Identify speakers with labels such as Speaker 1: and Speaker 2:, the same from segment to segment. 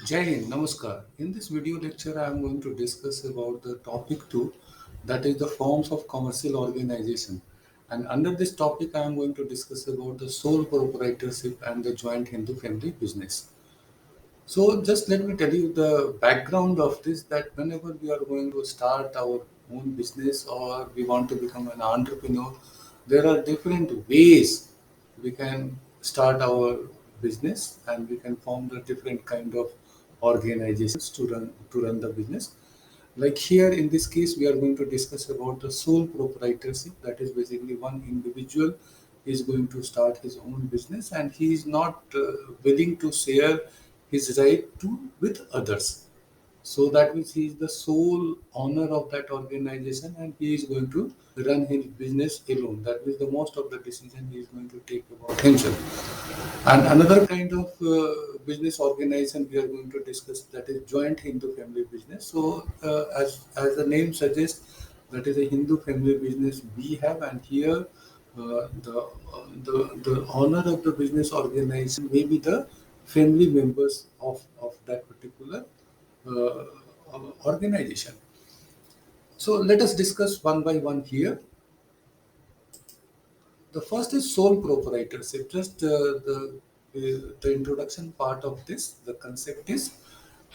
Speaker 1: Jai Hind, Namaskar. In this video lecture, I am going to discuss about the topic 2, that is the forms of commercial organization. And under this topic, I am going to discuss about the sole proprietorship and the joint Hindu family business. So just let me tell you the background of this, that whenever we are going to start our own business or we want to become an entrepreneur, there are different ways we can start our business and we can form the different kind of organizations to run the business. Like here in this case, we are going to discuss about the sole proprietorship. That is basically one individual is going to start his own business and he is not willing to share his right to with others. So that means he is the sole owner of that organization and he is going to run his business alone. That means the most of the decision he is going to take about himself. And another kind of business organization we are going to discuss, that is joint Hindu family business. So as the name suggests, that is a Hindu family business we have, and here the owner of the business organization may be the family members of that particular uh, organization. So let us discuss one by one here. The first is sole proprietorship. Just the introduction part of this. The concept is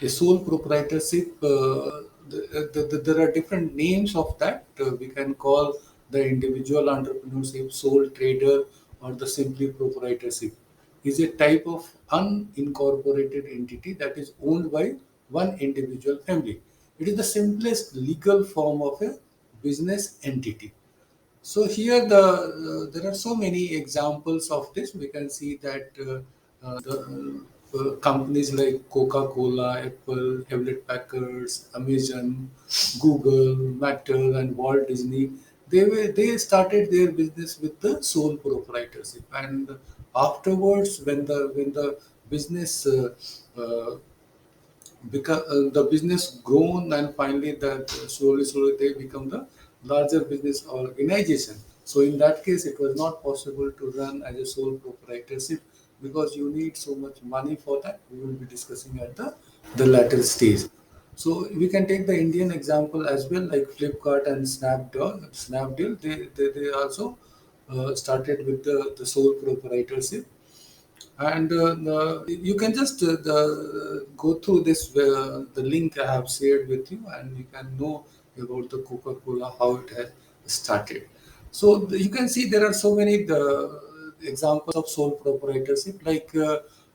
Speaker 1: a sole proprietorship. There are different names of that. We can call the individual entrepreneurship, sole trader, or the simply proprietorship. Is a type of unincorporated entity that is owned by one individual family. It is the simplest legal form of a business entity. So here there are so many examples of this. We can see that the companies like Coca-Cola, Apple, Hewlett Packards, Amazon, Google, Mattel, and Walt Disney. They started their business with the sole proprietorship, and afterwards, when the business the business grown, and finally that slowly they become the larger business organization. So in that case it was not possible to run as a sole proprietorship because you need so much money for that. We will be discussing at the latter stage. So we can take the Indian example as well, like Flipkart and Snapdeal. They also started with the sole proprietorship, and you can just go through this the link I have shared with you, and you can know about the Coca-Cola, how it has started. So you can see there are so many examples of sole proprietorship. Like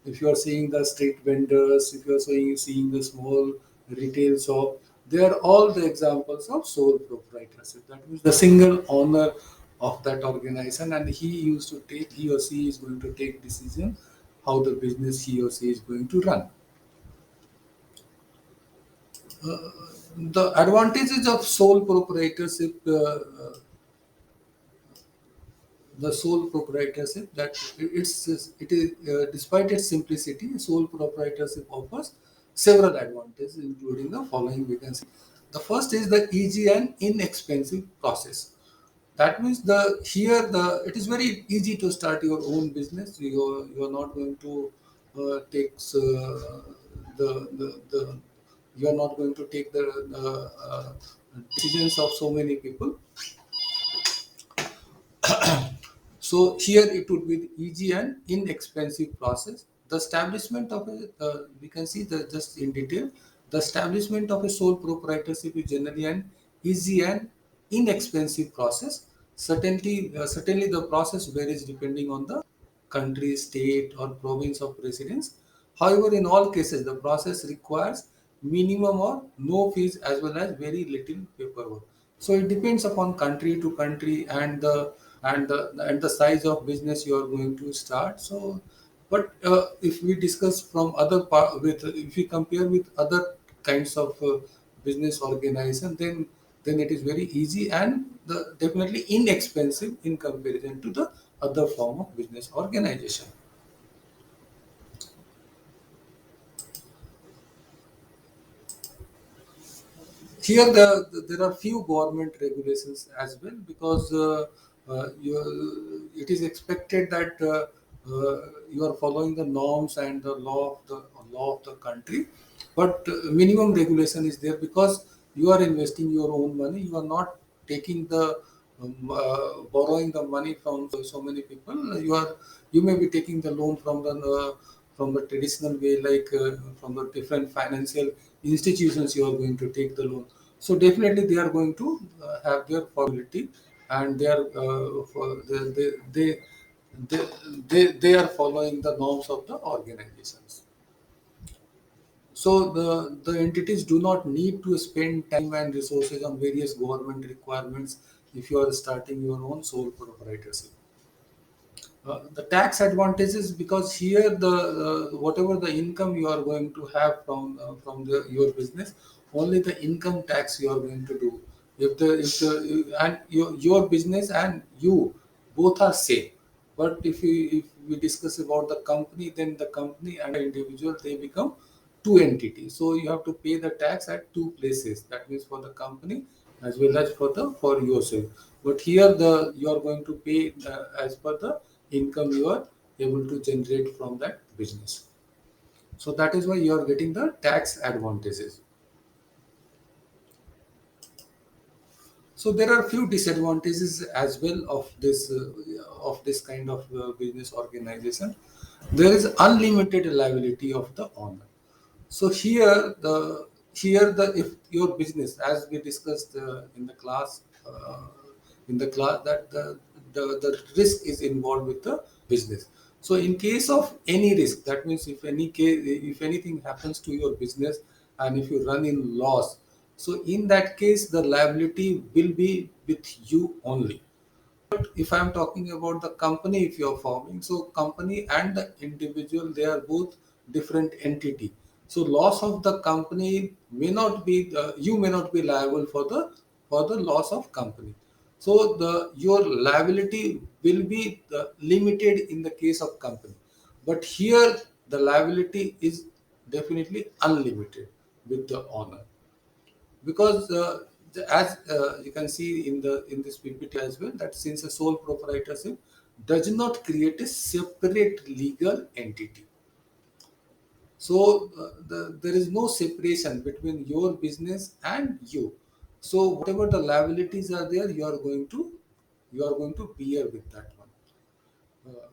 Speaker 1: if you are seeing the street vendors, if you are seeing the small retail shop, they are all the examples of sole proprietorship. That means the single owner of that organization, and he or she is going to take decision how the business he or she is going to run. The advantages of sole proprietorship, the sole proprietorship, that it is despite its simplicity, sole proprietorship offers several advantages, including the following. We can see the first is the easy and inexpensive process. That means it is very easy to start your own business. You are not going to take the you are not going to take the decisions of so many people. So here it would be easy and inexpensive process. The establishment of we can see the just in detail. The establishment of a sole proprietorship is generally an easy and inexpensive process. Certainly the process varies depending on the country, state, or province of residence. However, in all cases, the process requires minimum or no fees as well as very little paperwork. So it depends upon country to country and the size of business you are going to start. So, but if we discuss from other part with if we compare with other kinds of business organization, then it is very easy and definitely inexpensive in comparison to the other form of business organization. Here, there are few government regulations as well, because it is expected that you are following the norms and the law of the country, but minimum regulation is there because you are investing your own money. You are not taking the borrowing the money from so many people. You may be taking the loan from the traditional way, like from the different financial institutions. You are going to take the loan, so definitely they are going to have their formality, and they are they, they are following the norms of the organizations. So the entities do not need to spend time and resources on various government requirements if you are starting your own sole proprietorship. The tax advantages, because here the whatever the income you are going to have from your business, only the income tax you are going to do. If the and your business and you both are same, but if we discuss about the company, then the company and the individual, they become two entities. So you have to pay the tax at two places. That means for the company as well as for yourself. But here the you are going to pay as per the income you are able to generate from that business. So that is why you are getting the tax advantages. So there are few disadvantages as well of this kind of business organization. There is unlimited liability of the owner. So here the if your business, as we discussed in the class, that the risk is involved with the business. So in case of any risk, that means if anything happens to your business and if you run in loss, so in that case the liability will be with you only. If I'm talking about the company, if you're forming, so company and the individual, they are both different entity. So loss of the company may not be you may not be liable for the loss of company. So the your liability will be limited in the case of company, but here the liability is definitely unlimited with the owner, because as you can see in this PPT as well, that since a sole proprietorship does not create a separate legal entity, so there is no separation between your business and you. So whatever the liabilities are there, you are going to bear with that one. Uh,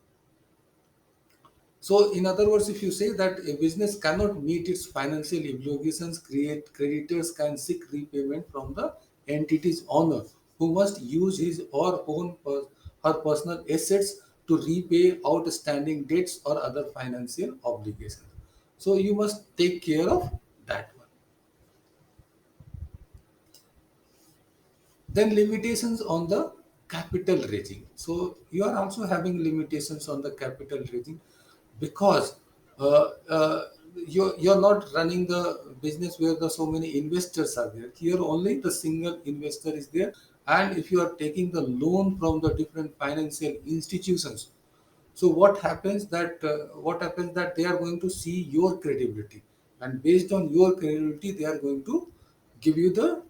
Speaker 1: So, in other words, if you say that a business cannot meet its financial obligations, creditors can seek repayment from the entity's owner, who must use his or her personal assets to repay outstanding debts or other financial obligations. So, you must take care of that one. Then limitations on the capital raising. So you are also having limitations on the capital raising, because you're not running the business where the so many investors are there. Here only the single investor is there, and if you are taking the loan from the different financial institutions, so what happens that they are going to see your credibility, and based on your credibility, they are going to give you the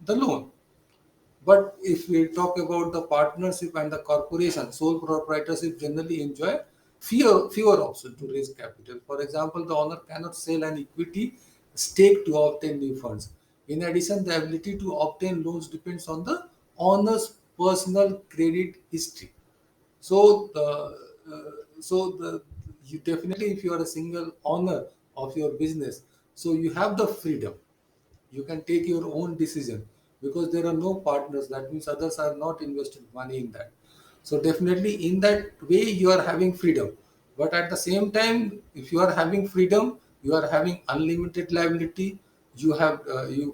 Speaker 1: loan. But if we talk about the partnership and the corporation, sole proprietorship generally enjoy fewer options to raise capital. For example, the owner cannot sell an equity stake to obtain new funds. In addition, the ability to obtain loans depends on the owner's personal credit history. So the you definitely, if you are a single owner of your business, so you have the freedom, you can take your own decision, because there are no partners. That means others are not invested money in that. So definitely in that way you are having freedom, but at the same time, if you are having freedom, you are having unlimited liability. You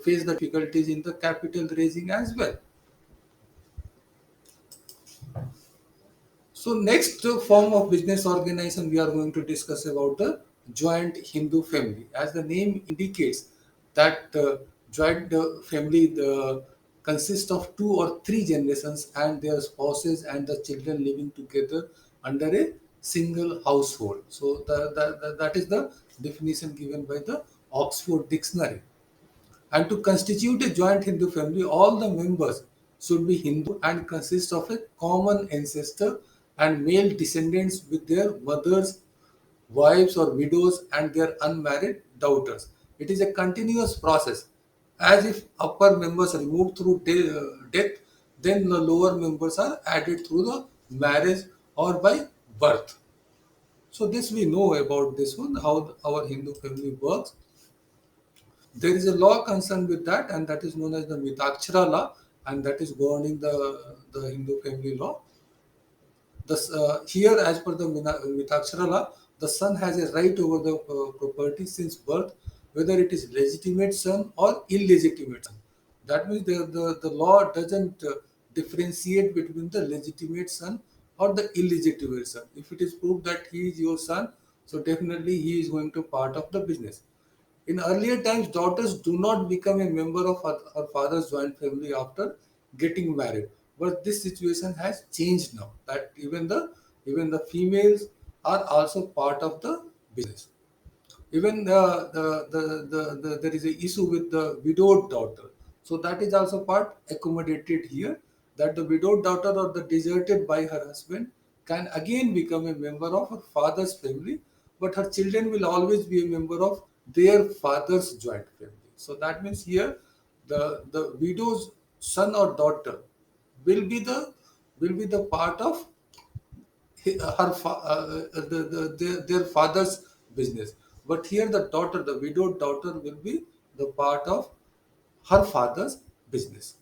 Speaker 1: face the difficulties in the capital raising as well. So next form of business organization, we are going to discuss about the joint Hindu family. As the name indicates, that joint family consists of two or three generations and their spouses and the children living together under a single household. So that is the definition given by the Oxford Dictionary. And to constitute a joint Hindu family, all the members should be Hindu and consist of a common ancestor and male descendants with their mothers, wives or widows and their unmarried daughters. It is a continuous process. As if upper members are removed through death, then the lower members are added through the marriage or by birth. So this we know about this one, how our Hindu family works. There is a law concerned with that, and that is known as the Mitakshara law, and that is governing the Hindu family law. Here, as per the Mitakshara law, the son has a right over the property since birth, whether it is legitimate son or illegitimate son. That means the law doesn't differentiate between the legitimate son or the illegitimate son. If it is proved that he is your son, so definitely he is going to part of the business. In earlier times, daughters do not become a member of her father's joint family after getting married. But this situation has changed now. That even the females are also part of the business. Even there is a issue with the widowed daughter. So that is also part accommodated here, that the widowed daughter or the deserted by her husband can again become a member of her father's family, but her children will always be a member of their father's joint family. So that means here the widow's son or daughter will be the part of their father's business. But here the daughter, the widowed daughter, will be the part of her father's business.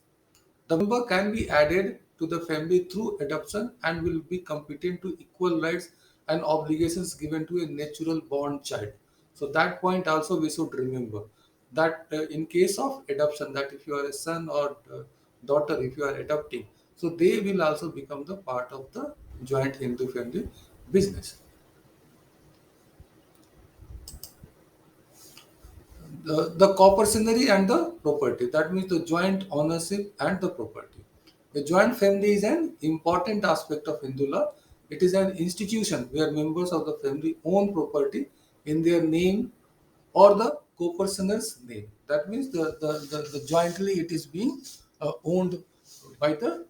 Speaker 1: The member can be added to the family through adoption and will be competent to equal rights and obligations given to a natural born child. So that point also we should remember, that in case of adoption, that if you are a son or daughter, if you are adopting, so they will also become the part of the joint Hindu family business. The corporation and the property. That means the joint ownership and the property. The joint family is an important aspect of Hindu law. It is an institution where members of the family own property in their name or the co-personer's name. That means the jointly it is being owned by the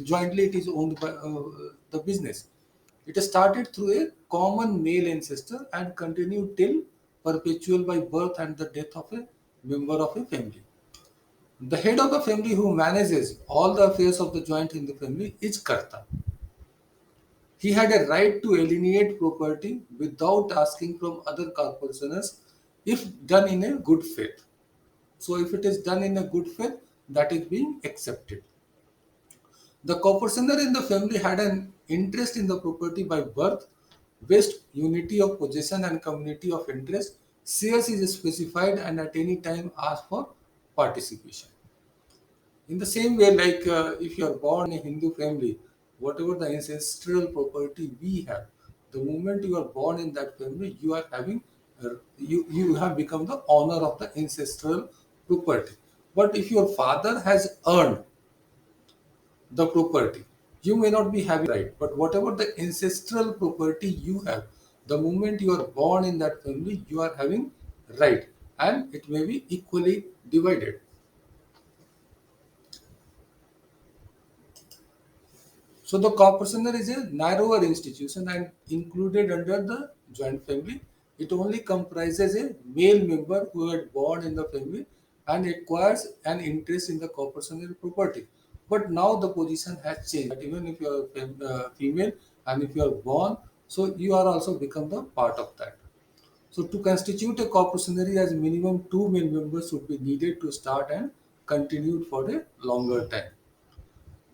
Speaker 1: jointly it is owned by the business. It started through a common male ancestor and continued till perpetual by birth and the death of a member of a family. The head of the family who manages all the affairs of the joint in the family is Karta. He had a right to alienate property without asking from other corporations if done in a good faith. So if it is done in a good faith, that is being accepted. The co-personer in the family had an interest in the property by birth, based unity of possession and community of interest. Shares is specified and at any time asked for participation. In the same way, like if you are born in a Hindu family, whatever the ancestral property we have, the moment you are born in that family, you are having you have become the owner of the ancestral property. But if your father has earned the property, you may not be having right, but whatever the ancestral property you have, the moment you are born in that family, you are having right, and it may be equally divided. So the corporationer is a narrower institution and included under the joint family. It only comprises a male member who had born in the family and acquires an interest in the corporational property. But now the position has changed. That even if you are female and if you are born, so you are also become the part of that. So to constitute a corporationary, as minimum two male members should be needed to start and continued for a longer time.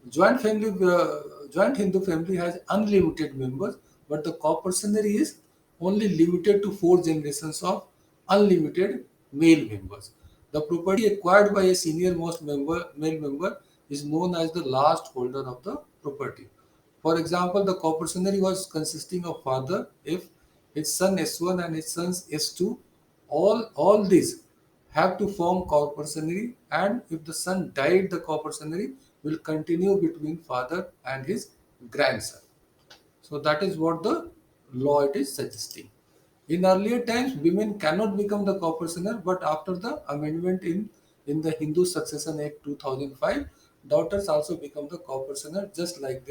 Speaker 1: Joint Hindu family has unlimited members, but the corporationary is only limited to four generations of unlimited male members. The property acquired by a senior most male member is known as the last holder of the property. For example, the corporationary was consisting of father, if his son S1 and his sons S2, all these have to form corporationary, and if the son died, the corporationary will continue between father and his grandson. So that is what the law it is suggesting. In earlier times, women cannot become the corporationer, but after the amendment in the Hindu Succession Act 2005, daughters also become the corporationer just like